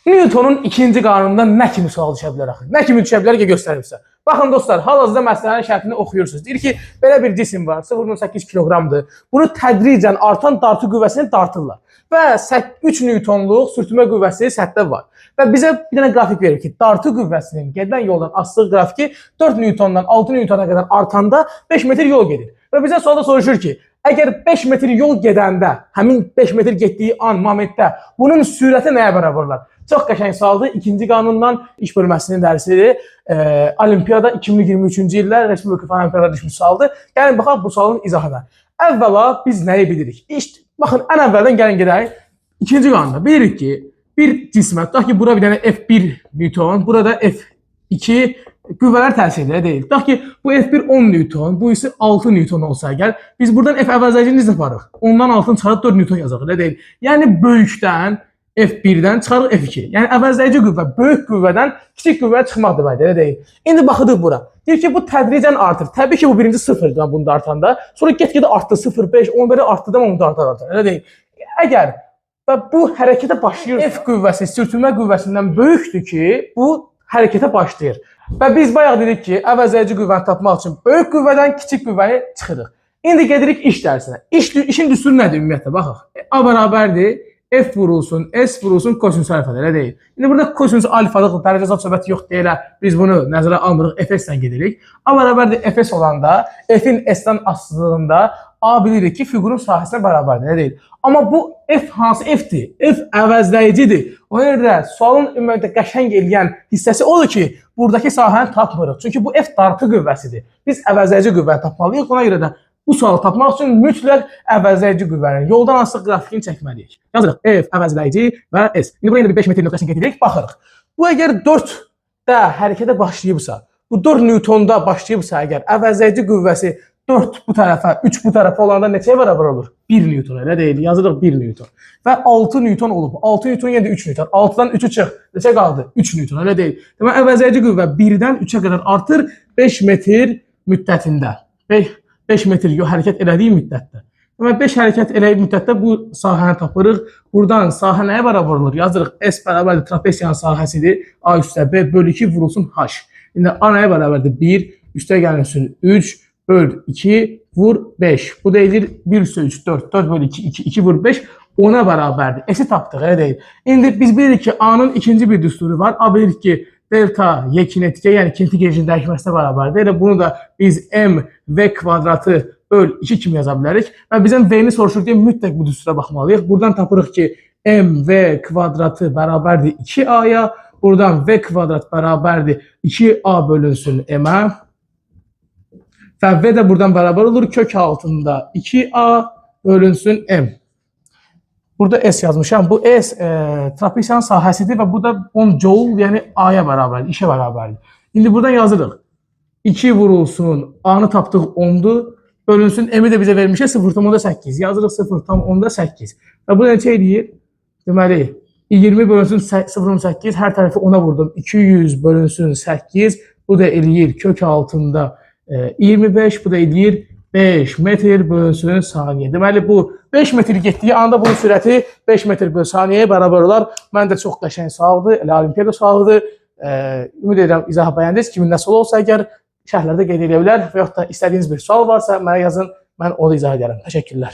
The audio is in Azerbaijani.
Newtonun ikinci qanunundan nə kimi sual düşə bilər axı? Nə kimi düşə bilər ki, göstərim sizə. Baxın dostlar, hal-hazırda məsələnin şərtini oxuyursunuz. Deyir ki, belə bir cisim var, 0,8 kiloqramdır. Bunu tədricən artan dartı qüvvəsini dartırlar. Və 3 Newtonluq sürtünmə qüvvəsi səthdə var. Və bizə bir dənə qrafik verir ki, dartı qüvvəsinin gedən yoldan astığı qrafiki 4 Newtondan 6 Newtona qədər artanda 5 metr yol gedir. Və bizə sualda soruşur ki, əgər 5 metr yol gedəndə, həmin 5 metr getdiyi an, momentdə bunun sürəti nəyə bərabər olar? Çox qəşəng sualdır. İkinci qanundan iş bölməsinin dərsidir. Olimpiyada 2023-cü ildə Respublika Olimpiyada düşmüş sualdır. Gəlin baxaq bu sualın izahına. Əvvəla biz nəyi bilirik? Baxın, ən əvvəldən gəlin gedək. İkinci qanunda bilirik ki, bir cismə, tutaq ki, bura bir dənə F1 Newton, burada F2 qüvvələr təsir edir, deyil. Tutaq ki, bu F1 10 Newton, bu isə 6 Newton olsa əgər, biz buradan F əvəzləyicini necə yaparıq? Ondan altını çıxarıb 4 Newton yazaq, elə deyil. Yəni, böyükdən F1-dən çıxarıq F2. Yəni, əvəzləyici qüvvə böyük qüvvədən kiçik qüvvəyə çıxmaq deməkdir, elə deyil. İndi baxırıq bura. Deyir ki, bu tədricən artır. Təbii ki, bu birinci sıfırdır bunu da artanda. Sonra get-gedə artdı, 0, 5, 10 belə artdı da onu da artar, elə deyil. Əgər bu hərəkətə başlayır, F qüvvəsi sürtünmə qüvvəsindən böyükdür ki, bu hərəkətə başlayır. Və biz bayaq dedik ki, əvəzləyici qüvvəni tapmaq üçün böyük qüvvədən kiçik qüvvəni çıxırıq. İndi gedirik iş dərsinə. İşin düsturu nədir ümumiyyətlə? Baxaq. A bərabərdir. F vurulsun, S vurulsun, kosinüs alfadır, elə deyil. İndi burada kosinüs alfadıq, dərəcə zat söhbəti yoxdur, elə biz bunu nəzərə almırıq, Fs-dən gedirik. A bərabərdir Fs olanda, F-in S-dən asılılığında A bilirik ki, fiqurun sahəsinə bərabərdir, elə deyil. Amma bu F hansı F-dir? F əvəzləyicidir. Ona görə də sualın ümumiyyətlə qəşəng eləyən hissəsi odur ki, buradakı sahəni tapmırıq. Çünki bu F dartı qüvvəsidir. Biz əvəzləyici qüvvəni tapmalıyıq, ona görə də bu sualı tapmaq üçün mütləq əvəzləyici qüvvənin yoldan asılı qrafikini çəkməliyik. Yazırıq F əvəzləyici və S. İndi buraya bir 5 metr nöqtəsini gedirik, baxırıq. Bu əgər 4-də hərəkətə başlayıbsa, bu 4 Newtonda başlayıbsa əgər əvəzləyici qüvvəsi 4 bu tərəfə, 3 bu tərəfə olanda neçəyə bərabər olur? 1 Newton, elə deyil. Yazırıq 1 Newton. Və 6 Newton olub. 6 Newton yenə də 3 Newton. 6-dan 3-ü çıx. Neçə qaldı? 3 Newton, elə deyil. Demək, əvəzləyici qüvvə 1-dən 3-ə qədər artır 5 metr müddətində. 5 metr hərəkət elədiyi müddətdə. Demək, 5 hərəkət elədiyi müddətdə bu sahəni tapırıq. Buradan sahə nəyə bərabər olur? Yazırıq S bərabərdir trapesiyanın sahəsidir. A üstə B bölü 2 vurulsun H. İndi A nəyə bərabərdir? 1, üstə gəlinsin 3, böl 2, vur 5. Bu da edir 1 üstə 3, 4, 4 bölü 2, 2, 2 vur 5. Ona bərabərdir. S-i tapdıq, elə deyil. İndi biz bilirik ki, A-nın ikinci bir düsturu var. A bilirik ki, delta Y kinetikə, yəni kinetik enerjinin dəyişməsinə bərabərdir. Elə bunu da biz M V kvadratı böl 2 kimi yaza bilərik. Və bizdən V-ni soruşur deyə mütləq bu düstura baxmalıyıq. Buradan tapırıq ki, M V kvadratı bərabərdir 2A-ya. Buradan V kvadrat bərabərdir 2A bölünsün M-ə. Və V də buradan bərabər olur. Kök altında 2A bölünsün M. Burada S yazmışam. Bu S trapesiyanın sahəsidir və bu da 10 joule, yəni A-ya bərabərdir, işə bərabərdir. İndi buradan yazırıq. 2 vurulsun, A-nı tapdıq 10-dur, bölünsün, M-i də bizə vermişə 0,8. Yazırıq 0,8. Və bu da neçə edir? Deməli, 20 bölünsün 0,8, hər tərəfi 10-a vurdum. 200 bölünsün 8, bu da eləyir kök altında 25, bu da eləyir 5 metr bölünsün saniyə. Deməli, bu 5 metr getdiyi anda bunun sürəti 5 metr bölü saniyəyə bərabər olar. Mən də çox qəşəng sualdır, elə olimpiyada sualıdır. Ümid edirəm, izah bəyəndiniz. Kimin nə sual olsa əgər şərhlərdə qeyd edə bilər və yaxud da istədiyiniz bir sual varsa mənə yazın, mən onu izah edərəm. Təşəkkürlər.